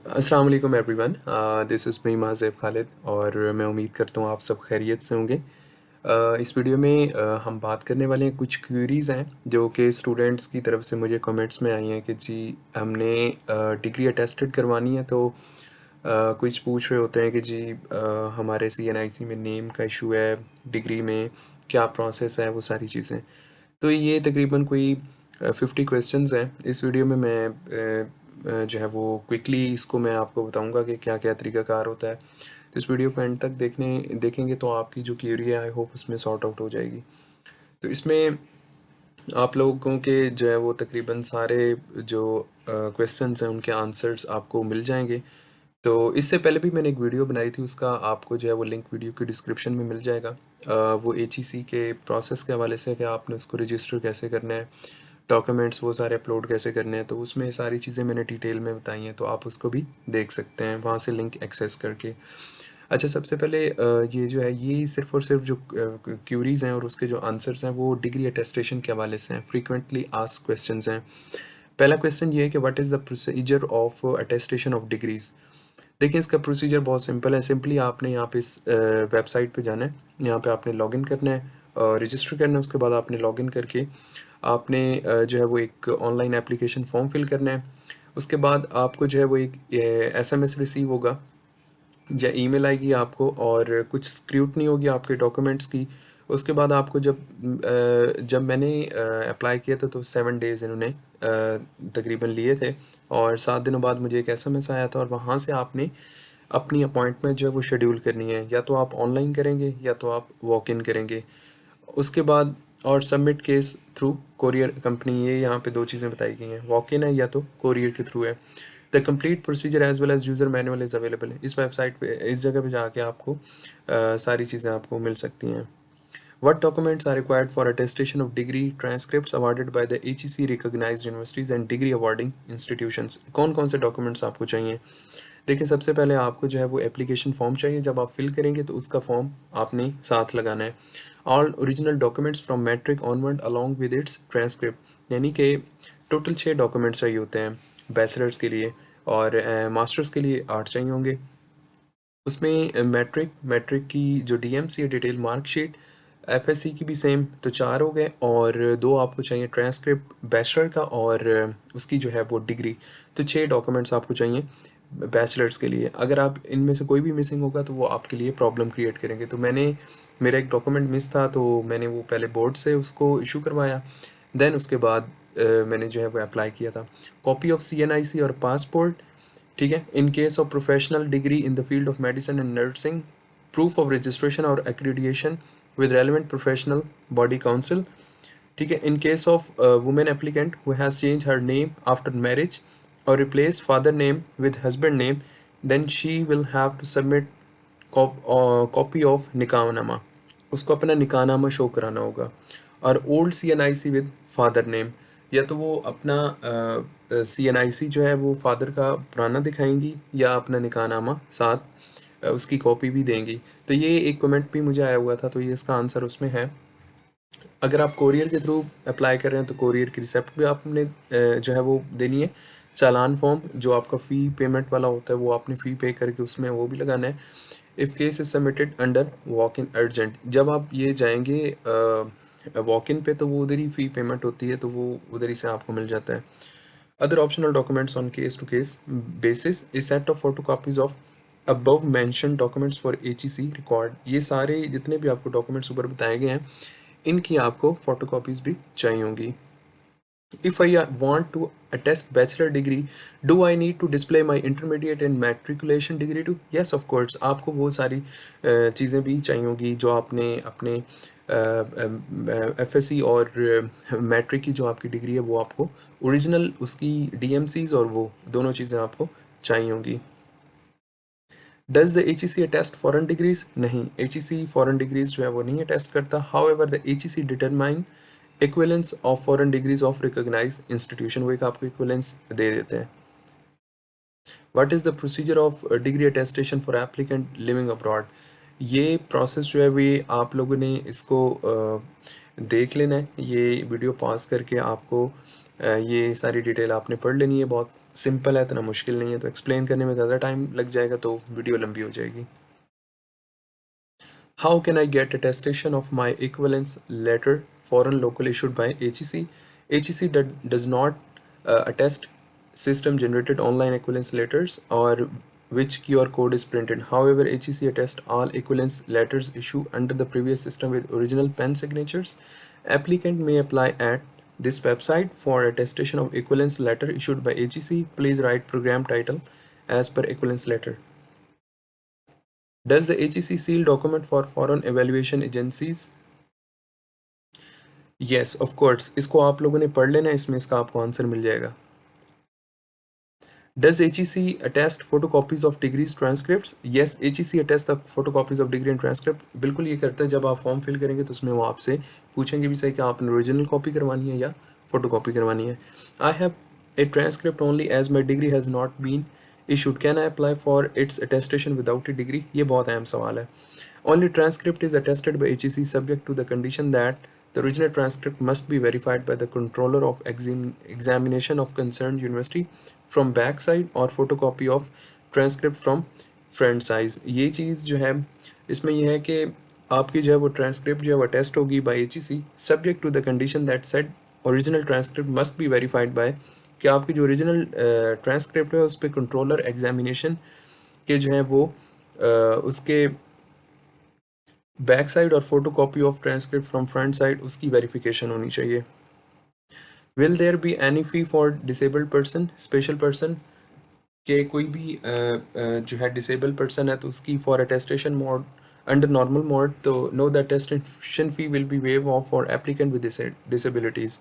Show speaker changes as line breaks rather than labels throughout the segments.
अस्सलाम वालेकुम everyone. This is me Mazeb Khalid और मैं उम्मीद करता हूँ आप सब खैरियत से होंगे। इस वीडियो में हम बात करने वाले हैं, कुछ क्वेरीज़ हैं जो कि स्टूडेंट्स की तरफ से मुझे कमेंट्स में आई हैं कि जी हमने डिग्री अटेस्टेड करवानी है, तो कुछ पूछ रहे होते हैं कि जी हमारे सीएनआईसी में नेम का इशू है, डिग्री में क्या प्रोसेस है, वो सारी चीज़ें। तो ये तकरीबन कोई 50 क्वेश्चंस हैं। इस वीडियो में मैं जो है वो क्विकली इसको मैं आपको बताऊंगा कि क्या क्या तरीक़ाकार होता है। तो इस वीडियो को एंड तक देखेंगे तो आपकी जो क्यूरी है आई होप उसमें सॉर्ट आउट हो जाएगी। तो इसमें आप लोगों के जो है वो तकरीबन सारे जो क्वेश्चंस हैं उनके आंसर्स आपको मिल जाएंगे। तो इससे पहले भी मैंने एक वीडियो बनाई थी, उसका आपको जो है वो लिंक वीडियो के डिस्क्रिप्शन में मिल जाएगा। वो एचईसी के प्रोसेस के हवाले से कि आपने उसको रजिस्टर कैसे करना है, डॉक्यूमेंट्स वो सारे अपलोड कैसे करने हैं, तो उसमें सारी चीज़ें मैंने डिटेल में बताई हैं, तो आप उसको भी देख सकते हैं वहाँ से लिंक एक्सेस करके। अच्छा, सबसे पहले ये जो है ये सिर्फ़ और सिर्फ जो क्यूरीज़ हैं और उसके जो आंसर्स हैं वो डिग्री अटेस्टेशन के हवाले से हैं, फ्रीक्वेंटली आस्क्ड क्वेश्चंस हैं। पहला क्वेश्चन ये है कि what is the procedure of attestation of degrees. देखिए, इसका प्रोसीजर बहुत सिंपल है। सिंपली आपने यहाँ पे इस वेबसाइट पे जाना है, यहाँ पे आपने लॉगिन करना है, रजिस्टर करना है। उसके बाद आपने लॉगिन करके आपने जो है वो एक ऑनलाइन एप्लीकेशन फॉर्म फिल करना है। उसके बाद आपको जो है वो एक एसएमएस रिसीव होगा या ईमेल आएगी आपको, और कुछ स्क्रूटनी होगी आपके डॉक्यूमेंट्स की। उसके बाद आपको जब मैंने अप्लाई किया था तो 7 डेज़ इन्होंने तकरीबन लिए थे, और 7 दिनों बाद मुझे एक एसएमएस आया था, और वहाँ से आपने अपनी अपॉइंटमेंट जो है वो शेड्यूल करनी है। या तो आप ऑनलाइन करेंगे या तो आप वॉक इन करेंगे। उसके बाद और submit case through courier company, ये यहाँ पे 2 चीज़ें बताई गई हैं, वॉक इन है या तो कोरियर के थ्रू है। The complete procedure as well as user manual is available है। इस वेबसाइट पे, इस जगह पे जाके आपको सारी चीज़ें आपको मिल सकती हैं। What documents are required for attestation of degree transcripts awarded by the HEC recognized universities and degree awarding institutions? कौन कौन से डॉक्यूमेंट्स आपको चाहिए? देखिए, सबसे पहले आपको जो है वो एप्लीकेशन फॉर्म चाहिए। जब आप फिल करेंगे तो उसका फॉर्म आपने साथ लगाना है। All original documents from matric onward along with its transcript, यानी कि टोटल 6 डॉक्यूमेंट्स चाहिए होते हैं बैचलर्स के लिए, और मास्टर्स के लिए 8 चाहिए होंगे। उसमें मैट्रिक की जो डीएमसी है, डिटेल मार्कशीट, एफएससी की भी सेम, तो 4 हो गए, और 2 आपको चाहिए ट्रांसक्रिप्ट बैचलर का और उसकी जो है वो डिग्री। तो 6 डॉक्यूमेंट्स आपको चाहिए बैचलर्स के लिए। अगर आप इनमें से कोई भी मिसिंग होगा तो वो आपके लिए प्रॉब्लम क्रिएट करेंगे। तो मेरा एक डॉक्यूमेंट मिस था, तो मैंने वो पहले बोर्ड से उसको इशू करवाया, देन उसके बाद मैंने जो है वो अप्लाई किया था। कॉपी ऑफ सीएनआईसी और पासपोर्ट, ठीक है। In case of professional degree in the field of medicine and nursing, proof of registration और accreditation with relevant professional body council, ठीक है। In case of women applicant who has change her name after marriage और replace father name with husband name, then she will have to submit copy of निकाहनामा। उसको अपना निकाहनामा show कराना होगा। और old CNIC with father name, या तो वो अपना सीएनआईसी जो है वो फादर का पुराना दिखाएंगी, या अपना निकाहनामा साथ उसकी कॉपी भी देंगी। तो ये एक कमेंट भी मुझे आया हुआ था, तो ये इसका आंसर उसमें है। अगर आप कोरियर के थ्रू अप्लाई कर रहे हैं तो कोरियर की रिसिप्ट भी आपने जो है वो देनी है। चालान फॉर्म जो आपका फ़ी पेमेंट वाला होता है वो आपने फ़ी पे करके उसमें वो भी लगाना है। If case is submitted under walk in urgent, जब आप ये जाएंगे वॉक इन पे तो वो उधर ही फ़ी पेमेंट होती है, तो वो उधर ही से आपको मिल जाता है। Other optional documents on case to case basis, a set of photo copies of above mention documents for HEC record. ये सारे जितने भी आपको डॉक्यूमेंट्स ऊपर बताए गए हैं, इनकी आपको फोटोकॉपीज भी चाहिए होंगी। If I want to attest bachelor degree, do I need to display my intermediate and matriculation degree too? Yes, of course. आपको वो सारी चीज़ें भी चाहिए होंगी जो आपने अपने एफएससी और मैट्रिक की जो आपकी डिग्री है वो आपको ओरिजिनल उसकी डीएमसीज और वो दोनों चीज़ें आपको चाहिए होंगी। Does the H E C attest foreign degrees? नहीं, H E C foreign degrees जो है वो नहीं अटेस्ट करता। However the H E C determine equivalence of foreign degrees of recognise institution, वो एक आपको इक्विलेंस दे देते हैं। What is the procedure of degree attestation for applicant living abroad? ये प्रोसेस जो है वो आप लोगों ने इसको देख लेना है। ये वीडियो पॉज करके आपको ये सारी डिटेल आपने पढ़ लेनी है, बहुत सिंपल है, इतना मुश्किल नहीं है, तो एक्सप्लेन करने में ज़्यादा टाइम लग जाएगा तो वीडियो लंबी हो जाएगी। How can I get attestation of my equivalence letter foreign local issued by HEC? HEC does not attest system generated online equivalence letters or which QR code is printed. However, HEC attests all equivalence letters issued under the previous system with original pen signatures. Applicant may apply at this website for attestation of equivalence letter issued by HEC. Please write program title as per equivalence letter. Does the HEC seal document for foreign evaluation agencies? Yes, of course. इसको आप लोगों ने पढ़ लेना, इसमें इसका आपको answer मिल जाएगा। Does HEC attest photocopies of degrees transcripts? Yes, HEC attests the photocopies of degree and transcript. बिल्कुल ये करता है, जब आप फॉर्म फिल करेंगे तो उसमें वो आपसे पूछेंगे भी सही कि आपने ओरिजिनल कॉपी करवानी है या फोटोकॉपी करवानी है। I have a transcript only as my degree has not been issued. Can I apply for its attestation without a degree? ये बहुत अहम सवाल है। Only transcript is attested by HEC subject to the condition that the original transcript must be verified by the controller of examination of concerned university from back side or photocopy of transcript from front size। ये चीज़ जो है इसमें यह है कि आपकी जो है वो ट्रांसक्रिप्ट जो है वो टेस्ट होगी by HEC subject to the condition that said original transcript must be verified by, कि आपकी जो ओरिजिनल ट्रांसक्रिप्ट है उस पर कंट्रोलर एग्जामिनेशन के जो है वो उसके बैक साइड और photo copy of transcript from front side उसकी वेरिफिकेशन होनी चाहिए। Will there be any fee for disabled person? Special person के कोई भी जो है डिसेबल पर्सन है तो उसकी for attestation mode under normal mode, तो no the attestation fee will be waive off for applicant with disabilities.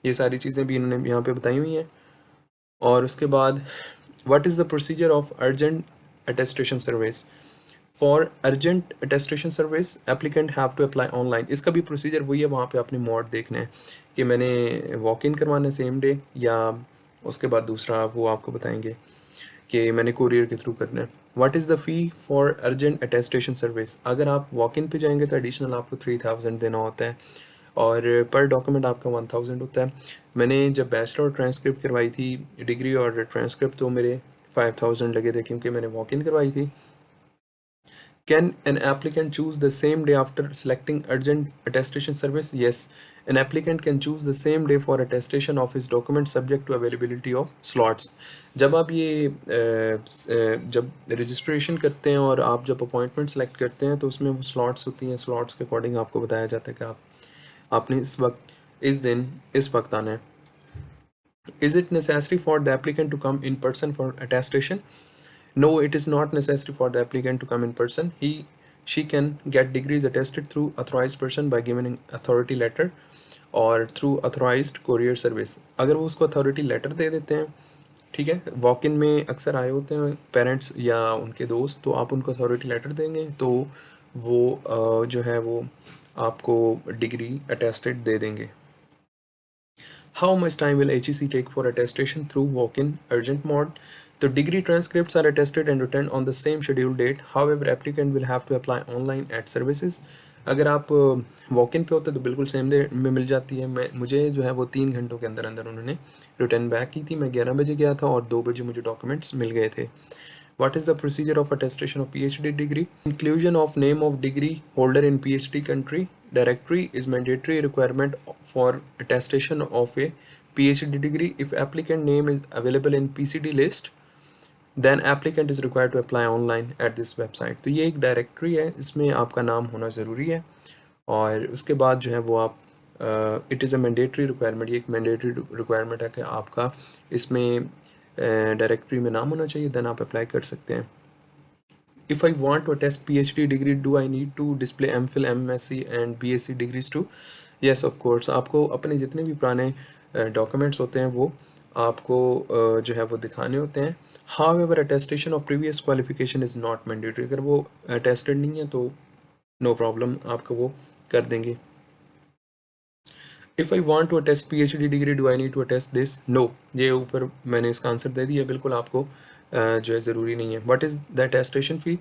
ये सारी चीज़ें भी इन्होंने यहाँ पे बताई हुई हैं। और उसके बाद what is the procedure of urgent attestation service? For urgent attestation service applicant have to apply online. इसका भी प्रोसीजर वही है, वहाँ पे आपने मोड देखना है कि मैंने वॉक इन करवाना है सेम डे या उसके बाद दूसरा वो आपको बताएंगे कि मैंने कुरियर के थ्रू करना है। What is the fee for urgent attestation service? अगर आप वॉक इन पे जाएंगे तो एडिशनल आपको 3000 देना होता है और पर डॉक्यूमेंट आपका 1000 होता है। मैंने जब बैचलर और ट्रांसक्रिप्ट करवाई थी डिग्री और ट्रांसक्रिप्ट तो मेरे 5000 लगे थे क्योंकि मैंने वॉक इन करवाई थी। Can an applicant choose the same day after selecting urgent attestation service? Yes, an applicant can choose the same day for attestation of his document subject to availability of slots. जब आप ये जब registration करते हैं और आप जब appointment select करते हैं तो उसमें वो स्लॉट्स होती हैं, स्लॉट्स के अकॉर्डिंग आपको बताया जाता है कि आपने इस वक्त इस दिन इस वक्त आना है। Is it necessary for the applicant to come in person for attestation? No, it is not necessary for the applicant to come in person. She can get degrees attested through authorized person by giving an authority letter और through authorized courier service। अगर वो उसको authority letter दे देते हैं, ठीक है, walk in में अक्सर आए होते हैं पेरेंट्स या उनके दोस्त, तो आप उनको अथॉरिटी लेटर देंगे तो वो जो है वो आपको डिग्री अटेस्टेड दे देंगे। How much time will HEC take for attestation through walk-in urgent mode? The degree transcripts are attested and returned on the same scheduled date. However, applicant will have to apply online at services. अगर आप walk in पे होते तो बिल्कुल same day में मिल जाती है। मुझे जो है वो 3 घंटों के अंदर अंदर उन्होंने रिटर्न बैक की थी। मैं 11 बजे गया था और 2 बजे मुझे डॉक्यूमेंट्स मिल गए थे। What is the procedure of attestation of PhD degree? Inclusion of name of degree holder in PhD country directory is mandatory requirement for attestation of a PhD degree. If applicant name is available in PCD list, then applicant is required to apply online at this website. तो ये एक directory है, इसमें आपका नाम होना ज़रूरी है और उसके बाद जो है वो आप it is a mandatory requirement, ये एक मैंडेटरी रिक्वायरमेंट है कि आपका इसमें डायरेक्टरी में नाम होना चाहिए, देन आप अप्लाई कर सकते हैं। If I want to attest PhD degree, do I need to display MPhil, MSc and BSc degrees too? Yes, of course. आपको अपने जितने भी पुराने डॉक्यूमेंट्स होते हैं वो आपको जो है वो दिखाने होते हैं। However, attestation of previous qualification is not mandatory. अगर वो अटेस्टेड नहीं है तो नो प्रॉब्लम, आपको वो कर देंगे। If I want to attest PhD degree, do I need to attest this? No, ये ऊपर मैंने इसका आंसर दे दिया, बिल्कुल आपको जो है ज़रूरी नहीं है। What is the attestation fee?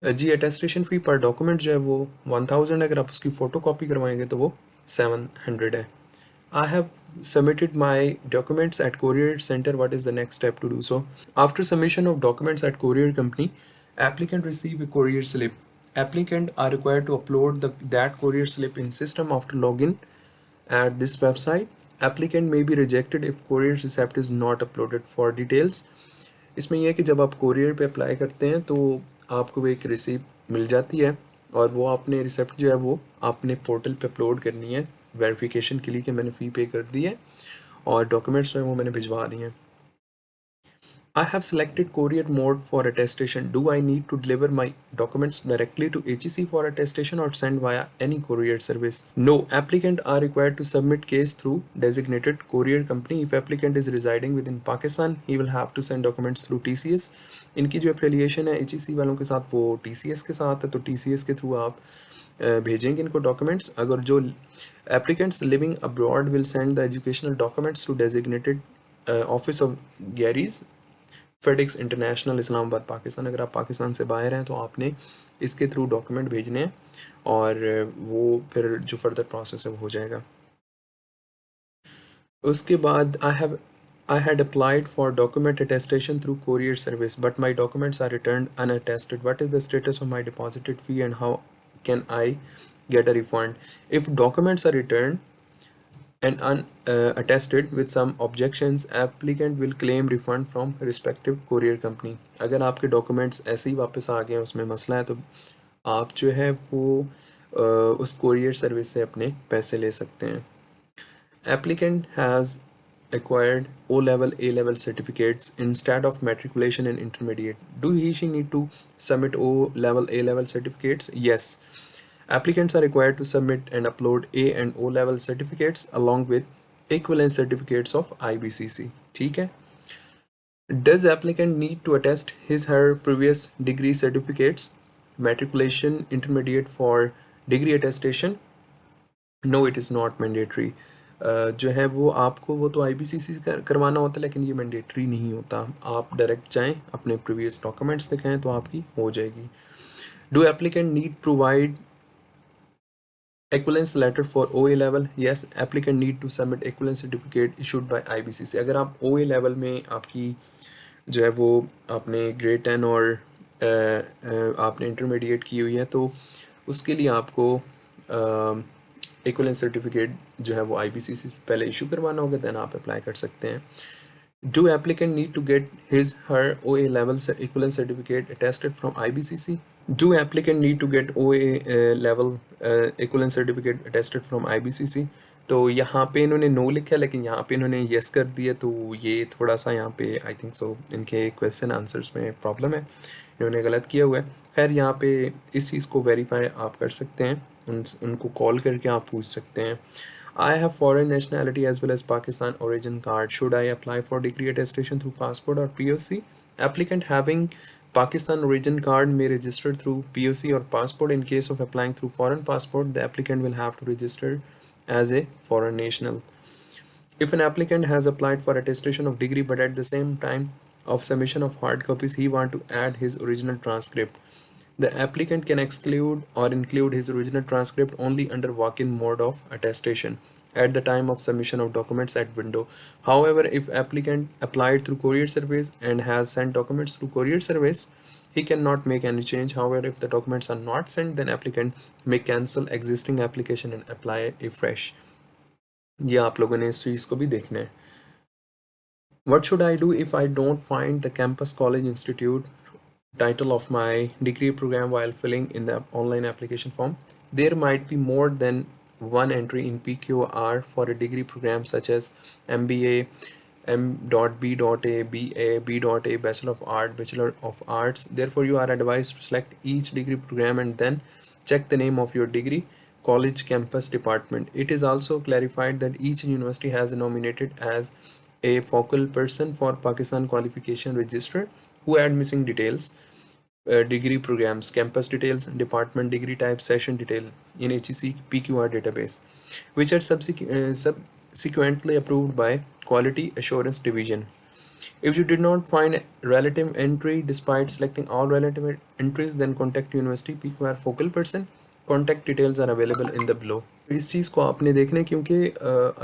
जी, अटेस्टेशन फ़ी पर डॉक्यूमेंट जो है वो 1000 है, अगर आप उसकी फ़ोटो कॉपी करवाएंगे तो वो 700 है। I have submitted my documents at courier center, what is the next step to do so? After submission of documents at courier company, applicant receive a courier slip. Applicant are required to upload that courier slip in system after login at this website. Applicant may be rejected if courier receipt is not uploaded. For details, इसमें यह है कि जब आप courier पे apply करते हैं तो आपको एक रिसिप्ट मिल जाती है और वो आपने रिसिप्ट जो है वो आपने पोर्टल पे अपलोड करनी है वेरिफिकेशन के लिए कि मैंने फ़ी पे कर दी है और डॉक्यूमेंट्स जो है वो मैंने भिजवा दिए हैं. I have selected courier mode for attestation. Do I need to deliver my documents directly to HEC for attestation or send via any courier service? No. Applicant are required to submit case through designated courier company. If applicant is residing within Pakistan, he will have to send documents through TCS. इनकी जो affiliation है HEC वालों के साथ वो TCS के साथ है, तो TCS के थ्रू आप भेजेंगे इनको डॉक्यूमेंट्स. अगर जो applicants living abroad will send the educational documents to designated office of GARIS FedEx international Islamabad Pakistan. अगर आप पाकिस्तान से बाहर हैं तो आपने इसके थ्रू डॉक्यूमेंट भेजने हैं और वो फिर जो फर्दर प्रोसेस है वो हो जाएगा. उसके बाद I had applied for document attestation through courier service, but my documents are returned unattested. What is the status of my deposited fee and how can I get a refund? If documents are returned and unattested with some objections, applicant will claim refund from respective courier company. अगर आपके documents ऐसे ही वापस आ गए हैं, उसमें मसला है, तो आप जो है वो उस कोरियर सर्विस से अपने पैसे ले सकते हैं. Applicant has acquired O-level, A-level certificates instead of matriculation and intermediate. Do she need to submit O-level, A-level certificates? Yes. Applicants are required to submit and upload A and O level certificates along with equivalent certificates of IBCC. ठीक है. Does applicant need to attest her previous degree certificates, matriculation, intermediate for degree attestation? No, it is not mandatory. जो है वो आपको वो तो IBCC करवाना होता है, लेकिन ये मैंडेटरी नहीं होता. आप डायरेक्ट जाएं, अपने प्रीवियस डॉक्यूमेंट्स दिखाएं तो आपकी हो जाएगी. Do applicant need provide equivalence letter for OA level? Yes, applicant need to submit equivalence certificate issued by IBCC. अगर आप OA level में आपकी जो है वो आपने grade 10 और आपने intermediate की हुई है तो उसके लिए आपको equivalence certificate जो है वो IBCC से पहले issue करवाना होगा, then आप apply कर सकते हैं. Do applicant need to get her OA level equivalence certificate attested from IBCC? Do applicant need to get OA level equivalent certificate attested from IBCC? तो यहाँ पे इन्होंने नो लिखा है लेकिन यहाँ पे इन्होंने येस कर दिया, तो ये थोड़ा सा यहाँ पे आई थिंक सो इनके क्वेश्चन आंसर्स में प्रॉब्लम है, इन्होंने गलत किया हुआ है. खैर यहाँ पे इस चीज़ को वेरीफाई आप कर सकते हैं, उनको कॉल करके आप पूछ सकते हैं. I have foreign nationality as well as Pakistan origin card. Should I apply for degree attestation through passport or POC? Applicant having Pakistan origin card may register through POC or passport. In case of applying through foreign passport, the applicant will have to register as a foreign national. If an applicant has applied for attestation of degree but at the same time of submission of hard copies he want to add his original transcript, the applicant can exclude or include his original transcript only under walk-in mode of attestation at the time of submission of documents at window. However, if applicant applied through courier service and has sent documents through courier service, he cannot make any change. However, if the documents are not sent, then applicant may cancel existing application and apply a fresh. ये आप लोगों ने इस चीज़ को भी देखना है. What should I do if I don't find the campus college institute title of my degree program while filling in the online application form? There might be more than one entry in PQR for a degree program such as MBA, M.B.A, BA, B.A, Bachelor of Art, Bachelor of Arts. Therefore, you are advised to select each degree program and then check the name of your degree college campus department. It is also clarified that each university has nominated as a focal person for Pakistan qualification register who add missing details, degree programs, campus details, department degree type, session detail in HEC PQR database, which are subsequently approved by Quality Assurance Division. If you did not find relative entry despite selecting all relative entries, then contact University PQR focal person. Contact details are available in the below. इस चीज़ को आपने देखना है, क्योंकि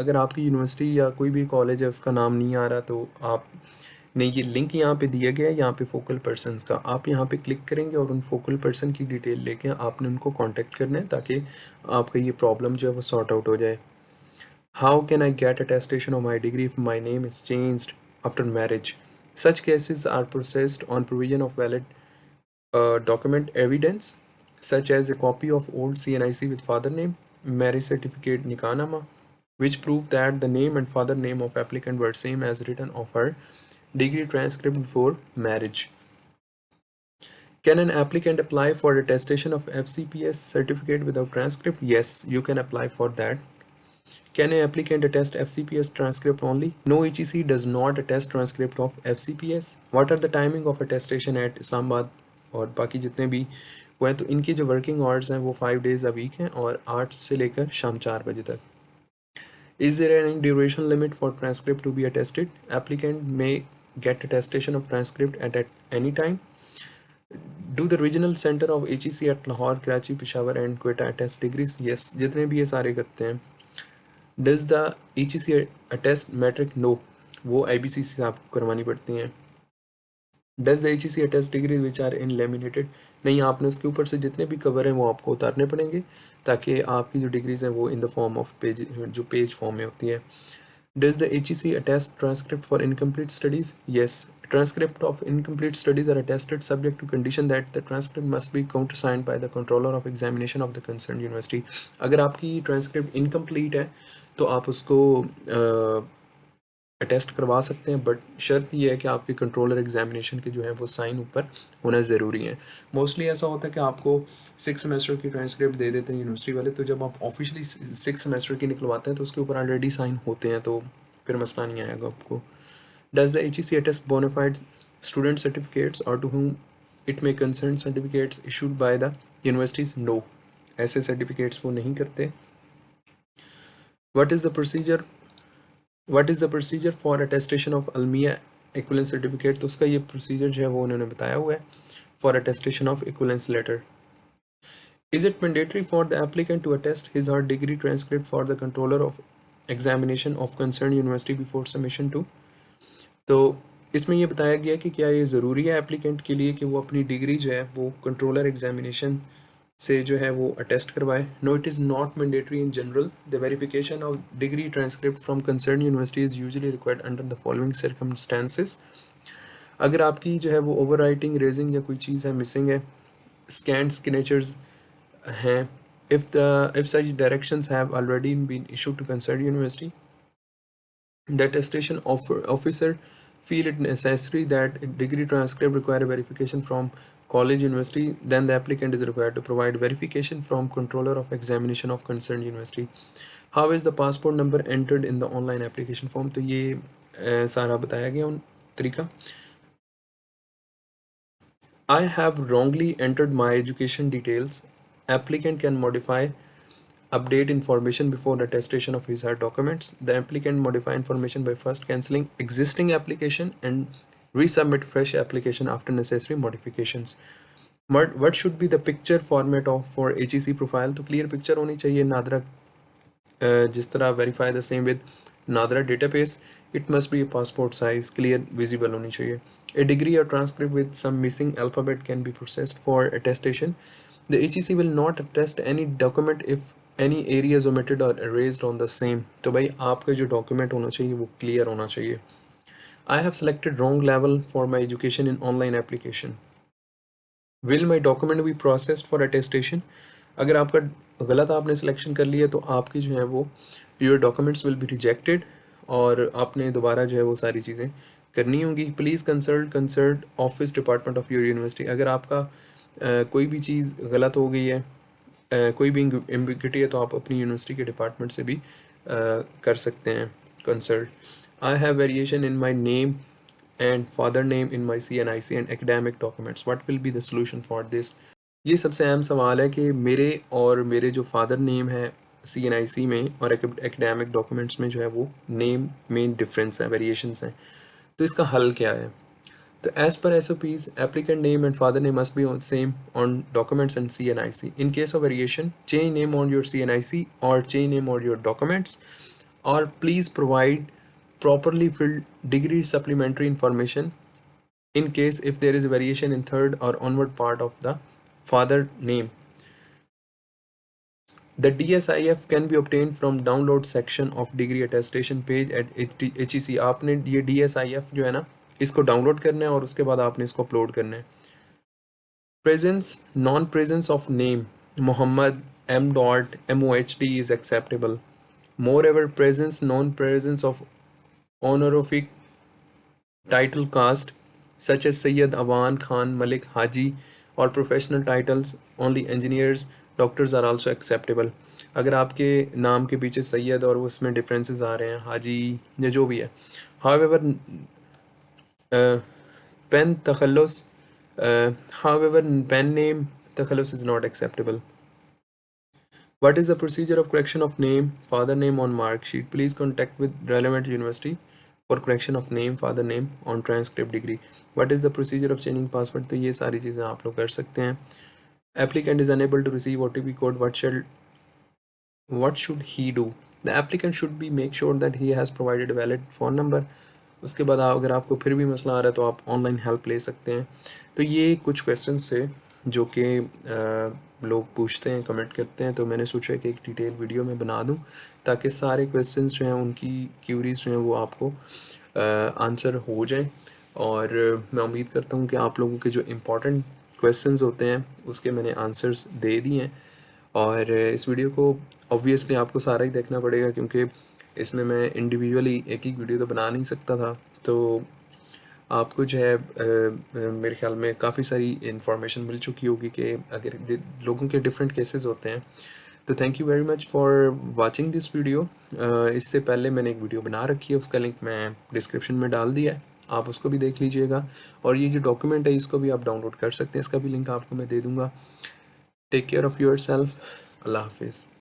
अगर आपकी university या कोई भी कॉलेज है उसका नाम नहीं आ रहा, तो आपने ये लिंक यहाँ पे दिया गया है, यहाँ पे फोकल पर्सन्स का, आप यहाँ पे क्लिक करेंगे और उन फोकल पर्सन की डिटेल लेके आपने उनको कांटेक्ट करना है ताकि आपका ये प्रॉब्लम जो है वो सॉर्ट आउट हो जाए। How can I get attestation of my degree if my name is changed after marriage? Such cases are processed on provision of valid document evidence such as a copy of old CNIC with father name, marriage certificate Nikanama, which prove that the name and father name of applicant were same as written of her degree transcript before marriage. Can an applicant apply for attestation of FCPS certificate without transcript? Yes, you can apply for that. Can an applicant attest FCPS transcript only? No, HEC does not attest transcript of FCPS. What are the timing of attestation at Islamabad और बाकी जितने भी वो हैं, तो इनकी जो working hours हैं वो 5 days अ वीक हैं और 8 से लेकर शाम 4 बजे तक. Is there any duration limit for transcript to be attested? Applicant may get attestation of transcript at any time. Do the regional center of HEC at Lahore, Karachi, Peshawar and Quetta attest degrees? Yes, जितने भी ये सारे करते हैं. Does the HEC attest metric? No, वो IBCC से आपको करवानी पड़ती हैं. Does the HEC attest degree which are in laminated? नहीं, आपने उसके ऊपर से जितने भी कवर हैं वो आपको उतारने पड़ेंगे ताकि आपकी जो डिग्रीज हैं वो in the form of page, जो पेज फॉर्म में होती है. Does the HEC attest transcript for incomplete studies? Yes. Transcript of incomplete studies are attested subject to condition that the transcript must be countersigned by the controller of examination of the concerned university. अगर आपकी transcript incomplete है तो आप उसको attest करवा सकते हैं, but शर्त ये है कि आपके कंट्रोलर एग्जामिनेशन के जो है वो साइन ऊपर होना ज़रूरी है. मोस्टली ऐसा होता है कि आपको 6 सेमेस्टर की ट्रांसक्रिप्ट दे देते हैं यूनिवर्सिटी वाले, तो जब आप ऑफिशियली 6 सेमेस्टर की निकलवाते हैं तो उसके ऊपर ऑलरेडी साइन होते हैं, तो फिर मसला नहीं आएगा आपको. Does the HEC attest bonafide student certificates और to whom it may concern certificates issued by the universities? No, ऐसे सर्टिफिकेट्स वो नहीं करते. What is the procedure for attestation of Almiya equivalence certificate? तो उसका ये प्रोसीजर जो है वो उन्होंने बताया हुआ है. For attestation of equivalence letter, is it mandatory for the applicant to attest his or her degree transcript for the controller of examination of concerned university before submission to? तो इसमें ये बताया गया कि क्या ये ज़रूरी है एप्लीकेंट के लिए कि वो अपनी डिग्री जो है वो कंट्रोलर एग्जामिनेशन से जो है वो अटेस्ट करवाए. No, it is not mandatory in general. The verification of degree transcript from concern university is usually required under the following circumstances. अगर आपकी जो है वो ओवर राइटिंग, रेजिंग या कोई चीज़ है मिसिंग है, स्कैंड सिग्नेचर्स हैं, if such directions have already been issued to concerned university, the attestation officer feel it necessary that a degree transcript require verification from college university, then the applicant is required to provide verification from controller of examination of concerned university. How is the passport number entered in the online application form? तो ये सारा बताया गया उन तरीका. I have wrongly entered my education details. Applicant can modify, update information before attestation of his or her documents. The applicant modify information by first cancelling existing application and resubmit fresh application after necessary modifications. What should be the picture format of for HEC profile? तो clear picture होनी चाहिए. नादरा जिस तरह verify the same with NADRA database, it must be a passport size, clear, visible होनी चाहिए. A degree or transcript with some missing alphabet can be processed for attestation. The HEC will not attest any document if any area is omitted or erased on the same. तो भाई आपका जो document होना चाहिए वो clear होना चाहिए. I have selected wrong level for my education in online application. Will my document be processed for attestation? अगर आपका गलत आपने सिलेक्शन कर लिया तो आपकी जो है वो your documents will be rejected और आपने दोबारा जो है वो सारी चीज़ें करनी होंगी. Please consult office department of your university. अगर आपका कोई भी चीज़ गलत हो गई है, कोई भी एम्बिग्यूटी है, तो आप अपनी यूनिवर्सिटी के डिपार्टमेंट से भी कर सकते हैं consult. I have variation in my name and father name in my CNIC and academic documents. What will be the solution for this? ये सबसे अहम सवाल है कि मेरे जो फादर नेम है CNIC में और एकेडमिक डॉक्यूमेंट्स में जो है वो नेम में डिफरेंस है, वेरिएशंस हैं. तो इसका हल क्या है? तो as per SOPs, applicant name and father name must be on same on documents and CNIC. In case of variation, change name on your CNIC or change name on your documents, or please provide properly filled degree supplementary information in case if there is a variation in third or onward part of the father name. The DSIF can be obtained from download section of degree attestation page at HEC. आपने ये DSIF जो है ना, इसको download करना है और उसके बाद आपने इसको अपलोड करना है. Presence, non-presence of name Muhammad M. MOHD is acceptable. Moreover, presence, non-presence of honorific title caste such as Sayyid, Awan, Khan, Malik, Haji or professional titles only engineers, doctors are also acceptable. अगर आपके नाम के पीछे सैयद और उसमें differences आ रहे हैं, हाजी या जो भी है. However, pen takhallus, however, pen name takhallus is not acceptable. What is the procedure of correction of name, father name on mark sheet? Please contact with relevant university for correction of name, father name on transcript degree. What is the procedure of changing password? तो ये सारी चीज़ें आप लोग कर सकते हैं. Applicant is unable to receive OTP code. What should he do? The applicant should be make sure that he has provided a valid phone number. उसके बाद अगर आपको फिर भी मसला आ रहा है तो आप ऑनलाइन हेल्प ले सकते हैं. तो ये कुछ क्वेश्चंस थे जो कि लोग पूछते हैं, कमेंट करते हैं, तो मैंने सोचा कि एक डिटेल वीडियो में बना दूं ताकि सारे क्वेश्चंस जो हैं उनकी क्यूरीज जो हैं वो आपको आंसर हो जाएं. और मैं उम्मीद करता हूं कि आप लोगों के जो इम्पोर्टेंट क्वेश्चंस होते हैं उसके मैंने आंसर्स दे दिए हैं. और इस वीडियो को ऑब्वियसली आपको सारा ही देखना पड़ेगा क्योंकि इसमें मैं इंडिविजुअली एक ही वीडियो तो बना नहीं सकता था. तो आपको जो है मेरे ख्याल में काफ़ी सारी इन्फॉर्मेशन मिल चुकी होगी कि अगर लोगों के डिफरेंट केसेस होते हैं. तो thank you very much for watching this video. इससे पहले मैंने एक वीडियो बना रखी है, उसका लिंक मैं डिस्क्रिप्शन में डाल दिया है, आप उसको भी देख लीजिएगा. और ये जो डॉक्यूमेंट है इसको भी आप डाउनलोड कर सकते हैं, इसका भी लिंक आपको मैं दे दूँगा. Take care of yourself. अल्लाह हाफिज़.